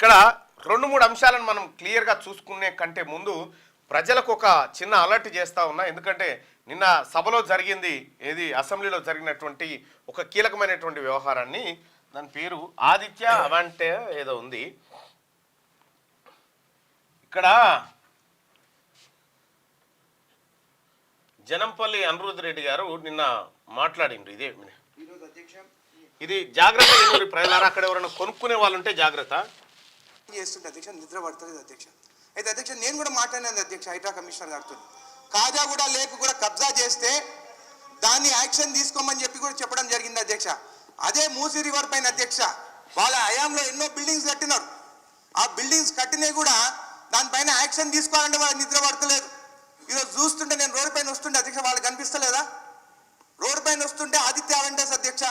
ఇక్కడ 2-3 అంశాలను మనం క్లియర్గా చూసుకునే కంటే ముందు ప్రజలకు ఒక చిన్న అలర్ట్ చేస్తూ ఉన్నా. ఎందుకంటే నిన్న సభలో జరిగింది, ఏది అసెంబ్లీలో జరిగినటువంటి ఒక కీలకమైనటువంటి వ్యవహారాన్ని, దాని పేరు ఆదిత్య అవాంటే ఏదో ఉంది. ఇక్కడ జనంపల్లి అనిరుద్ రెడ్డి గారు నిన్న మాట్లాడిండ్రు. ఇది జాగ్రత్త ఏనూరి ప్రజలారా, అక్కడ ఎవరైనా కొనుక్కునే వాళ్ళు ఉంటే జాగ్రత్త చేస్తుంటే అధ్యక్ష నిద్ర పడుతుంది అధ్యక్ష. అయితే అధ్యక్ష నేను కూడా మాట్లాడినది అధ్యక్ష హైడ్రా కమిషనర్ గారితో, కాజాగూడ లేక్ కూడా కబ్జా చేస్తే దాన్ని యాక్షన్ తీసుకోమని చెప్పి కూడా చెప్పడం జరిగింది అధ్యక్ష. అదే మూసీ రివర్ పైన అధ్యక్ష వాళ్ళ హయాంలో ఎన్నో బిల్డింగ్స్ కట్టినారు. ఆ బిల్డింగ్స్ కట్టినవి కూడా దానిపైన యాక్షన్ తీసుకోవాలంటే వాళ్ళు నిద్ర పడతలేదు. ఈరోజు చూస్తుంటే నేను రోడ్డు పైన వస్తుంటే అధ్యక్ష వాళ్ళకి కనిపిస్తలేదా? రోడ్డు పైన వస్తుంటే ఆదిత్య అవంటాస్ అధ్యక్ష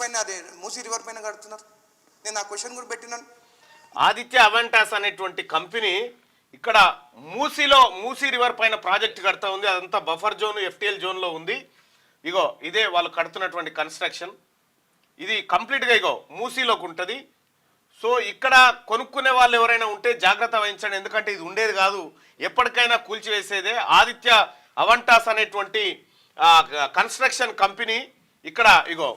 పైన అదే మూసీ రివర్ పైన కడుతున్నారు. నేను ఆ క్వశ్చన్ కూడా పెట్టినాను. ఆదిత్య అవంటాస్ అనేటువంటి కంపెనీ ఇక్కడ మూసీ రివర్ పైన ప్రాజెక్ట్ కడతా ఉంది. అదంతా బఫర్ జోన్, ఎఫ్టీఎల్ జోన్లో ఉంది. ఇగో ఇదే వాళ్ళు కడుతున్నటువంటి కన్స్ట్రక్షన్. ఇది కంప్లీట్గా ఇగో మూసీలోకి ఉంటుంది. సో ఇక్కడ కొనుక్కునే వాళ్ళు ఎవరైనా ఉంటే జాగ్రత్త వహించండి, ఎందుకంటే ఇది ఉండేది కాదు, ఎప్పటికైనా కూల్చివేసేదే. ఆదిత్య అవంటాస్ అనేటువంటి కన్స్ట్రక్షన్ కంపెనీ ఇక్కడ ఇగో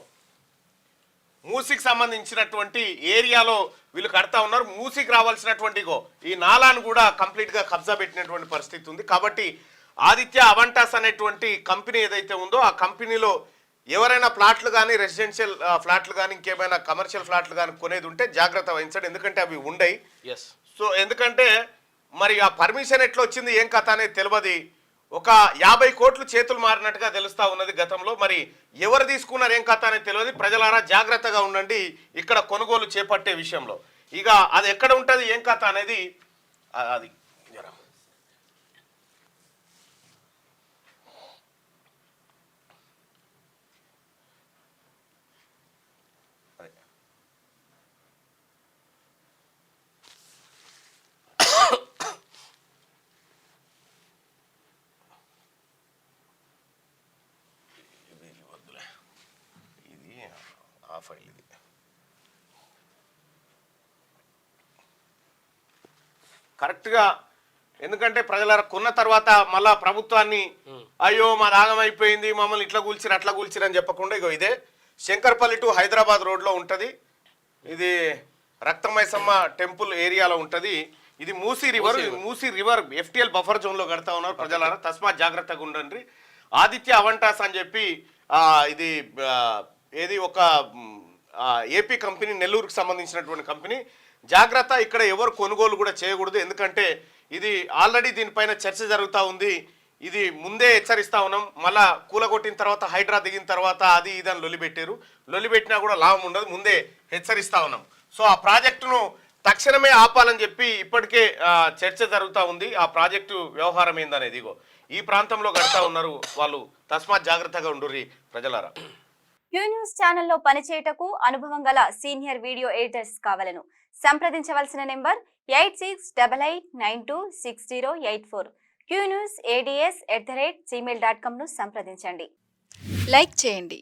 మూసీకి సంబంధించినటువంటి ఏరియాలో వీళ్ళు కడతా ఉన్నారు. మూసీకి రావాల్సినటువంటి ఇగో ఈ నాలాను కూడా కంప్లీట్గా కబ్జా పెట్టినటువంటి పరిస్థితి ఉంది. కాబట్టి ఆదిత్య అవంటాస్ అనేటువంటి కంపెనీ ఏదైతే ఉందో ఆ కంపెనీలో ఎవరైనా ప్లాట్లు కానీ, రెసిడెన్షియల్ ఫ్లాట్లు కానీ, ఇంకేమైనా కమర్షియల్ ఫ్లాట్లు కానీ కొనేది ఉంటే జాగ్రత్త వహించండి, ఎందుకంటే అవి ఉండయి. సో ఎందుకంటే మరి ఆ పర్మిషన్ ఎట్లా వచ్చింది, ఏం కథ అనేది తెలియదు. ఒక 50 కోట్లు చేతులు మారినట్టుగా తెలుస్తా ఉన్నది గతంలో. మరి ఎవరు తీసుకున్నారు, ఏం కథ అనేది తెలియదు. ప్రజలారా జాగ్రత్తగా ఉండండి ఇక్కడ కొనుగోలు చేపట్టే విషయంలో. ఇక అది ఎక్కడ ఉంటుంది, ఏం కథ అనేది అది ఫైల్ ఇది. కరెక్ట్గా ఎందుకంటే ప్రజల కొన్న తర్వాత మళ్ళా ప్రభుత్వాన్ని అయ్యో మా దాగం అయిపోయింది, మమ్మల్ని ఇట్లా కూల్చిరు అట్లా కూల్చిరు అని చెప్పకుండా ఇగో ఇదే శంకర్పల్లి టు హైదరాబాద్ రోడ్లో ఉంటుంది. ఇది రక్తమైసమ్మ టెంపుల్ ఏరియాలో ఉంటుంది. ఇది మూసీ రివర్ ఎఫ్టీఎల్ బఫర్ జోన్లో కడతా ఉన్నారు. ప్రజలారా తస్మాత్ జాగ్రత్తగా ఉండండి. ఆదిత్య అవంటాస్ అని చెప్పి ఇది ఏది ఒక ఏపీ కంపెనీ, నెల్లూరుకు సంబంధించినటువంటి కంపెనీ. జాగ్రత్త, ఇక్కడ ఎవరు కొనుగోలు కూడా చేయకూడదు, ఎందుకంటే ఇది ఆల్రెడీ దీనిపైన చర్చ జరుగుతూ ఉంది. ఇది ముందే హెచ్చరిస్తూ ఉన్నాం. మళ్ళా కూలగొట్టిన తర్వాత హైడ్రా దిగిన తర్వాత అది ఇదని లొలిపెట్టారు. లొలిపెట్టినా కూడా లాభం ఉండదు, ముందే హెచ్చరిస్తూ ఉన్నాం. సో ఆ ప్రాజెక్టును తక్షణమే ఆపాలని చెప్పి ఇప్పటికే చర్చ జరుగుతూ ఉంది. ఆ ప్రాజెక్టు వ్యవహారం ఏందనేది ఇగో ఈ ప్రాంతంలో గడుతూ ఉన్నారు వాళ్ళు. తస్మాత్ జాగ్రత్తగా ఉండుర్రి ప్రజలారా. క్యూ న్యూస్ ఛానల్లో పనిచేయటకు అనుభవం గల సీనియర్ వీడియో ఎడిటర్స్ కావాలను సంప్రదించవలసిన నెంబర్ 8688926084. qnewsads@gmail.com ను సంప్రదించండి. లైక్ చేయండి.